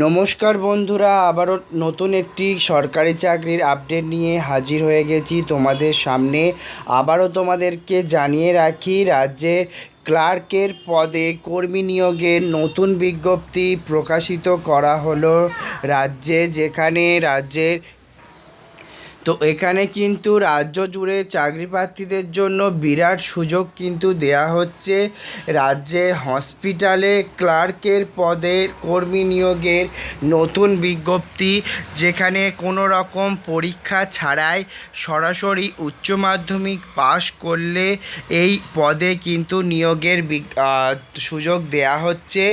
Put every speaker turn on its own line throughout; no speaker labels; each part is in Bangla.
নমস্কার বন্ধুরা, আবারও নতুন একটি সরকারি চাকরির আপডেট নিয়ে হাজির হয়ে গেছি তোমাদের সামনে। আবারও তোমাদেরকে জানিয়ে রাখি, রাজ্যের ক্লার্কের পদে কর্মী নিয়োগের নতুন বিজ্ঞপ্তি প্রকাশিত করা হলো যেখানে রাজ্যের এখানে কিন্তু রাজ্য জুড়ে চাকরি প্রার্থীদের জন্য বিরাট সুযোগ কিন্তু দেয়া হচ্ছে। রাজ্যে হসপিটালে ক্লার্কের পদে কর্মী নিয়োগের নতুন বিজ্ঞপ্তি, যেখানে কোনো রকম পরীক্ষা ছাড়াই সরাসরি উচ্চ মাধ্যমিক পাশ করলে এই পদে কিন্তু নিয়োগের সুযোগ দেয়া হচ্ছে,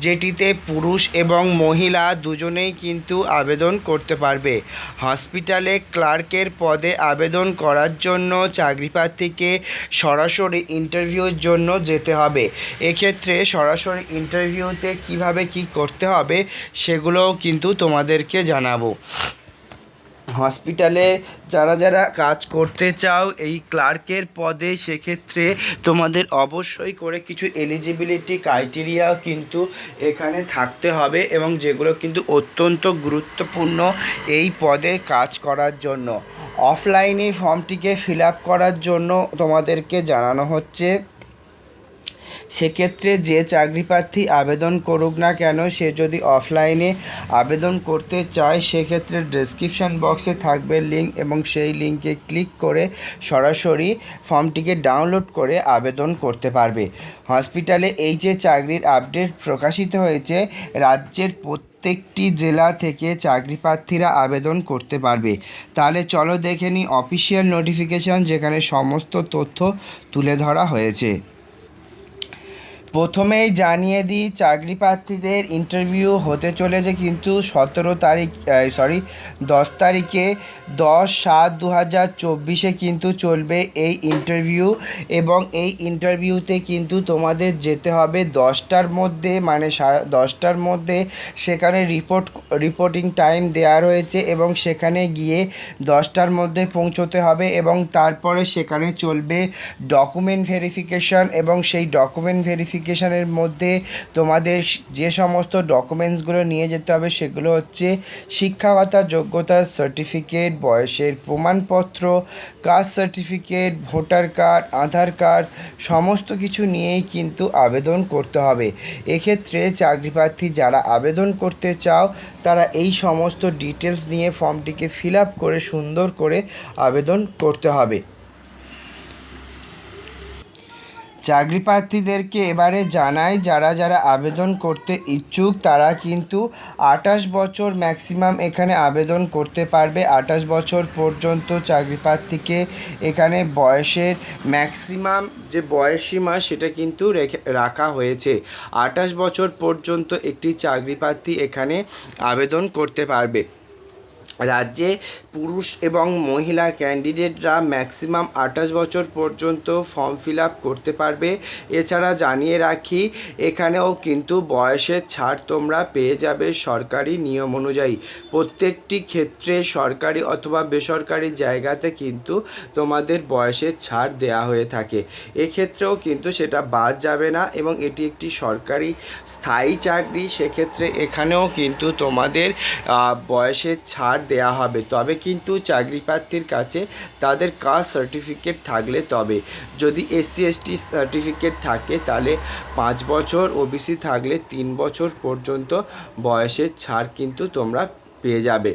যেটিতে পুরুষ এবং মহিলা দুজনেই কিন্তু আবেদন করতে পারবে। হসপিটালে ক্লার্কের পদে আবেদন করার জন্য চাকরি প্রার্থীকে সরাসরি ইন্টারভিউর জন্য যেতে হবে। এক্ষেত্রে সরাসরি ইন্টারভিউতে কিভাবে কি করতে হবে সেগুলোও কিন্তু তোমাদেরকে জানাবো। হসপিটালে যারা কাজ করতে চাও এই ক্লার্কের পদে, সেক্ষেত্রে তোমাদের অবশ্যই করে কিছু এলিজিবিলিটি ক্রাইটেরিয়া কিন্তু এখানে থাকতে হবে, এবং যেগুলো কিন্তু অত্যন্ত গুরুত্বপূর্ণ এই পদে কাজ করার জন্য। অফলাইনে ফর্মটিকে ফিল আপ করার জন্য তোমাদেরকে জানানো হচ্ছে, সেক্ষেত্রে যে চাকরি প্রার্থী আবেদন করুক না কেন, সে যদি অফলাইনে আবেদন করতে চায় সেক্ষেত্রে ডেসক্রিপশান বক্সে থাকবে লিঙ্ক, এবং সেই লিঙ্কে ক্লিক করে সরাসরি ফর্মটিকে ডাউনলোড করে আবেদন করতে পারবে। হসপিটালে এই যে চাকরির আপডেট প্রকাশিত হয়েছে, রাজ্যের প্রত্যেকটি জেলা থেকে চাকরি প্রার্থীরা আবেদন করতে পারবে। তাহলে চলো দেখে নিই অফিসিয়াল নোটিফিকেশান, যেখানে সমস্ত তথ্য তুলে ধরা হয়েছে। প্রথমেই জানিয়ে দিই, চাকরি প্রার্থীদের ইন্টারভিউ হতে চলেছে কিন্তু 10 তারিখে 10/7/2024 কিন্তু চলবে এই ইন্টারভিউ, এবং এই ইন্টারভিউতে কিন্তু তোমাদের যেতে হবে 10টার মধ্যে, মানে 10:30টার মধ্যে। সেখানে রিপোর্টিং টাইম দেওয়া রয়েছে, এবং সেখানে গিয়ে 10টার মধ্যে পৌঁছতে হবে, এবং তারপরে সেখানে চলবে ডকুমেন্ট ভেরিফিকেশান, এবং সেই ডকুমেন্ট ভেরিফিকেশানের মধ্যে তোমাদের যে সমস্ত ডকুমেন্টসগুলো নিয়ে যেতে হবে সেগুলো হচ্ছে শিক্ষাগত যোগ্যতার সার্টিফিকেট, বয়সের প্রমাণপত্র, কাস্ট সার্টিফিকেট, ভোটার কার্ড, আধার কার্ড, সমস্ত কিছু নিয়েই কিন্তু আবেদন করতে হবে। এক্ষেত্রে চাকরি প্রার্থী যারা আবেদন করতে চাও তারা এই সমস্ত ডিটেলস নিয়ে ফর্মটিকে ফিল আপ করে সুন্দর করে আবেদন করতে হবে। চাকরি প্রার্থীদেরকে এবারে জানাই, যারা আবেদন করতে ইচ্ছুক তারা কিন্তু 28 বছর ম্যাক্সিমাম এখানে আবেদন করতে পারবে। 28 বছর পর্যন্ত চাকরি প্রার্থীকে এখানে বয়সের ম্যাক্সিমাম যে বয়সসীমা সেটা কিন্তু রাখা হয়েছে। 28 বছর পর্যন্ত একটি চাকরি প্রার্থী এখানে আবেদন করতে পারবে। রাজ্যে পুরুষ এবং মহিলা ক্যান্ডিডেটরা ম্যাক্সিমাম 28 বছর পর্যন্ত ফর্ম ফিল আপ করতে পারবে। এছাড়া জানিয়ে রাখি, এখানেও কিন্তু বয়সের ছাড় তোমরা পেয়ে যাবে সরকারি নিয়ম অনুযায়ী। প্রত্যেকটি ক্ষেত্রে সরকারি অথবা বেসরকারি জায়গাতে কিন্তু তোমাদের বয়সের ছাড় দেয়া হয়ে থাকে, এক্ষেত্রেও কিন্তু সেটা বাদ যাবে না, এবং এটি একটি সরকারি স্থায়ী চাকরি। সেক্ষেত্রে এখানেও কিন্তু তোমাদের বয়সের ছাড় দেয়া হবে, তবে কিন্তু চাকরি প্রার্থীর কাছে তাদের কাস্ট সার্টিফিকেট থাকলে তবে। যদি SC/ST সার্টিফিকেট থাকে তাহলে 5 বছর, OBC থাকলে 3 বছর পর্যন্ত বয়সের ছাড় কিন্তু তোমরা পেয়ে যাবে।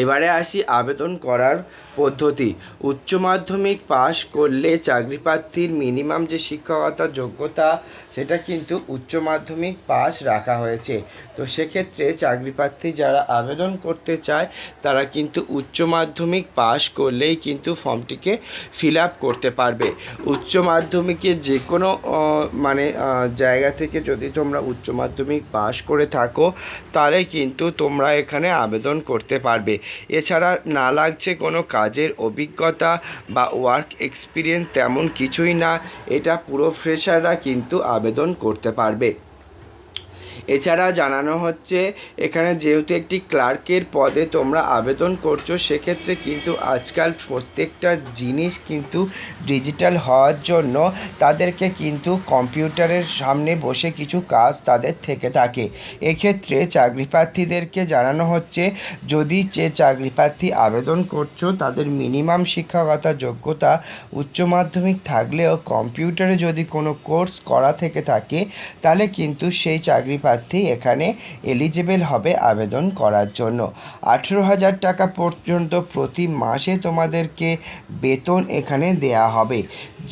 এবারে আসি আবেদন করার পদ্ধতি। উচ্চ মাধ্যমিক পাশ করলে চাকরি প্রার্থীর মিনিমাম যে শিক্ষকতা যোগ্যতা সেটা কিন্তু উচ্চ মাধ্যমিক পাস রাখা হয়েছে। তো সেক্ষেত্রে চাকরি প্রার্থী যারা আবেদন করতে চায় তারা কিন্তু উচ্চ মাধ্যমিক পাস করলেই কিন্তু ফর্মটিকে ফিল আপ করতে পারবে। উচ্চ মাধ্যমিকের যে কোনো জায়গা থেকে যদি তোমরা উচ্চ মাধ্যমিক পাস করে থাকো তাহলে কিন্তু তোমরা এখানে আবেদন করতে পারবে। এছাড়া না লাগছে কোনো কাজের অভিজ্ঞতা বা ওয়ার্ক এক্সপিরিয়েন্স, তেমন কিছুই না, এটা পুরো ফ্রেশাররা কিন্তু আবেদন করতে পারবে। এছাড়া জানানো হচ্ছে এখানে যেহেতু একটি ক্লার্কের পদে তোমরা আবেদন করছো, সেক্ষেত্রে কিন্তু আজকাল প্রত্যেকটা জিনিস কিন্তু ডিজিটাল হওয়ার জন্য তাদেরকে কিন্তু কম্পিউটারের সামনে বসে কিছু কাজ তাদের থেকে থাকে। এক্ষেত্রে চাকরি প্রার্থীদেরকে জানানো হচ্ছে যদি যে চাকরি প্রার্থী আবেদন করছো তাদের মিনিমাম শিক্ষাগত যোগ্যতা উচ্চ মাধ্যমিক থাকলেও কম্পিউটারে যদি কোনো কোর্স করা থেকে থাকে তাহলে কিন্তু সেই চাকরি প্রার্থী এখানে এলিজিবল হবে আবেদন করার জন্য। 18,000 টাকা পর্যন্ত প্রতি মাসে তোমাদেরকে বেতন এখানে দেয়া হবে।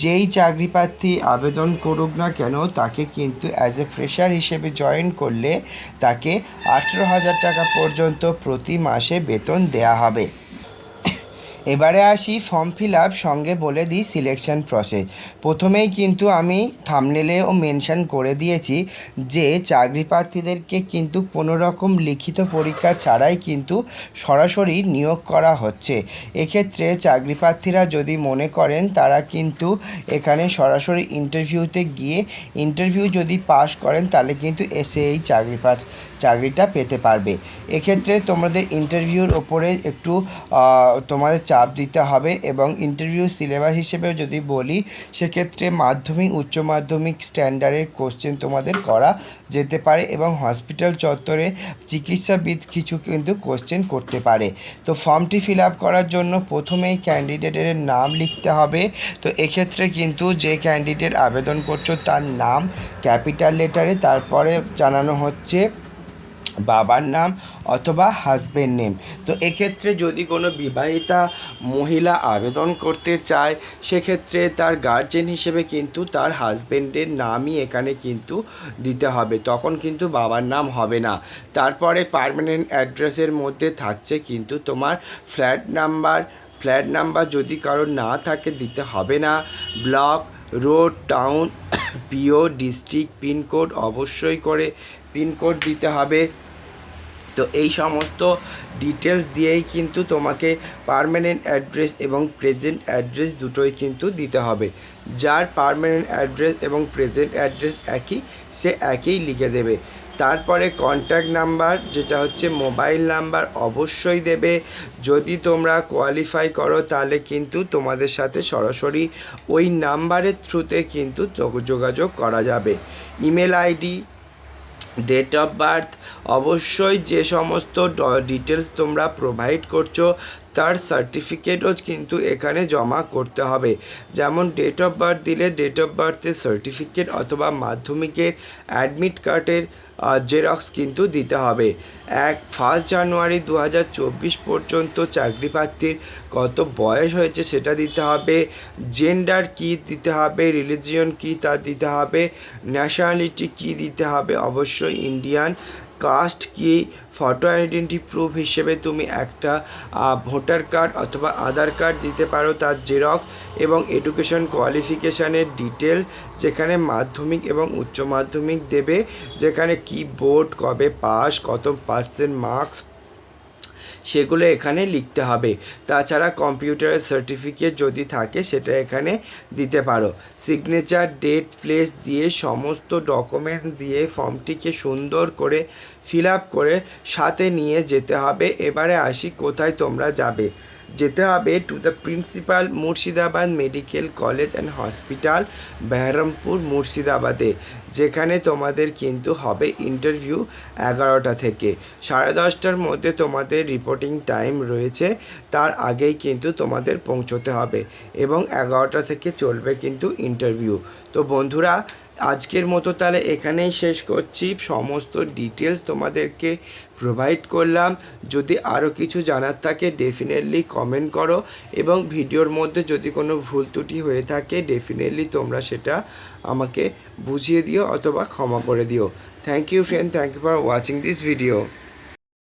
যেই চাকরি প্রার্থী আবেদন করুক না কেন তাকে কিন্তু অ্যাজ এ ফ্রেশার হিসেবে জয়েন করলে তাকে 18,000 টাকা পর্যন্ত প্রতি মাসে বেতন দেয়া হবে। এবারে আসি ফর্ম ফিল আপ, সঙ্গে বলে দিই সিলেকশন প্রসেস। প্রথমেই কিন্তু আমি থাম্বনেলেও মেনশন করে দিয়েছি যে চাকরি প্রার্থীদেরকে কিন্তু কোনো রকম লিখিত পরীক্ষা ছাড়াই কিন্তু সরাসরি নিয়োগ করা হচ্ছে। এক্ষেত্রে চাকরি প্রার্থীরা যদি মনে করেন তারা কিন্তু এখানে সরাসরি ইন্টারভিউতে গিয়ে ইন্টারভিউ যদি পাস করেন তাহলে কিন্তু এসে এই চাকরিটা পেতে পারবে। এক্ষেত্রে তোমাদের ইন্টারভিউর ওপরে একটু তোমাদের চাপ দিতে হবে এবং ইন্টারভিউ সিলেবাস হিসেবে যদি বলি সেক্ষেত্রে মাধ্যমিক উচ্চ মাধ্যমিক স্ট্যান্ডার্ডের কোশ্চেন তোমাদের করা যেতে পারে এবং হসপিটাল চত্বরে চিকিৎসাবিদ কিছু কিন্তু কোশ্চেন করতে পারে। তো ফর্মটি ফিল আপ করার জন্য প্রথমেই ক্যান্ডিডেটের নাম লিখতে হবে। তো এক্ষেত্রে কিন্তু যে ক্যান্ডিডেট আবেদন করছো তার নাম ক্যাপিটাল লেটারে, তারপরে জানানো হচ্ছে বাবার নাম অথবা হাজবেন্ড নেম। তো এক্ষেত্রে যদি কোনো বিবাহিতা মহিলা আবেদন করতে চায় সেক্ষেত্রে তার গার্জেন হিসেবে কিন্তু তার হাজবেন্ডের নামই এখানে কিন্তু দিতে হবে, তখন কিন্তু বাবার নাম হবে না। তারপরে পার্মানেন্ট অ্যাড্রেসের মধ্যে থাকছে কিন্তু তোমার ফ্ল্যাট নাম্বার যদি কারোর না থাকে দিতে হবে না। ব্লক, রোড, টাউন, পিও, ডিস্ট্রিক্ট, পিনকোড অবশ্যই করে পিনকোড দিতে হবে। তো এই সমস্ত ডিটেলস দিয়েই কিন্তু তোমাকে পার্মানেন্ট অ্যাড্রেস এবং প্রেজেন্ট অ্যাড্রেস দুটোই কিন্তু দিতে হবে। যার পার্মানেন্ট অ্যাড্রেস এবং প্রেজেন্ট অ্যাড্রেস একই সে একই লিখে দেবে। তারপরে কন্ট্যাক্ট নাম্বার যেটা হচ্ছে মোবাইল নাম্বার অবশ্যই দেবে। যদি তোমরা কোয়ালিফাই করো তাহলে কিন্তু তোমাদের সাথে সরাসরি ওই নাম্বারের থ্রুতে কিন্তু যোগাযোগ করা যাবে। Email ID, date of birth, অবশ্যই যে সমস্ত ডিটেলস তোমরা প্রোভাইড করছো তার সার্টিফিকেটও কিন্তু এখানে জমা করতে হবে। যেমন ডেট অফ বার্থ দিলে ডেট অফ বার্থের সার্টিফিকেট অথবা মাধ্যমিকের অ্যাডমিট কার্ডের জেরক্স কিন্তু দিতে হবে। 1 জানুয়ারি 2024 পর্যন্ত চাকরি প্রার্থীর কত বয়স হয়েছে সেটা দিতে হবে। জেন্ডার কী দিতে হবে, রিলিজিয়ন কী তা দিতে হবে, ন্যাশনালিটি কী দিতে হবে, অবশ্যই ইন্ডিয়ান। কাস্ট কি, ফটো আইডেন্টি প্রুফ হিসেবে তুমি একটা ভোটার কার্ড অথবা আধার কার্ড দিতে পারো তার জেরক্স, এবং এডুকেশন কোয়ালিফিকেশানের ডিটেল যেখানে মাধ্যমিক এবং উচ্চ মাধ্যমিক দেবে, যেখানে কি বোর্ড কবে পাস, কত পার্সেন্ট মার্কস সেগুলো এখানে লিখতে হবে। তাছাড়া কম্পিউটারের সার্টিফিকেট যদি থাকে সেটা এখানে দিতে পারো। সিগনেচার, ডেট, প্লেস দিয়ে সমস্ত ডকুমেন্টস দিয়ে ফর্মটিকে সুন্দর করে ফিল আপ করে সাথে নিয়ে যেতে হবে। এবারে আসি কোথায় তোমরা যাবে। যেতে হবে to the principal Murshidabad medical college and hospital, Berhampore, মুর্শিদাবাদে, যেখানে তোমাদের কিন্তু হবে ইন্টারভিউ 11টা থেকে 10:30টার মধ্যে তোমাদের রিপোর্টিং টাইম রয়েছে। তার আগেই কিন্তু তোমাদের পৌঁছতে হবে এবং 11টা থেকে চলবে কিন্তু ইন্টারভিউ। তো বন্ধুরা, আজকের মতো তাহলে এখানেই শেষ করছি। সমস্ত ডিটেলস তোমাদেরকে প্রোভাইড করলাম। যদি আরও কিছু জানার থাকে ডেফিনেটলি কমেন্ট করো, এবং ভিডিওর মধ্যে যদি কোনো ভুল ত্রুটি হয়ে থাকে ডেফিনেটলি তোমরা সেটা আমাকে বুঝিয়ে দিও অথবা ক্ষমা করে দিও। Thank you friend, thank you for watching this video.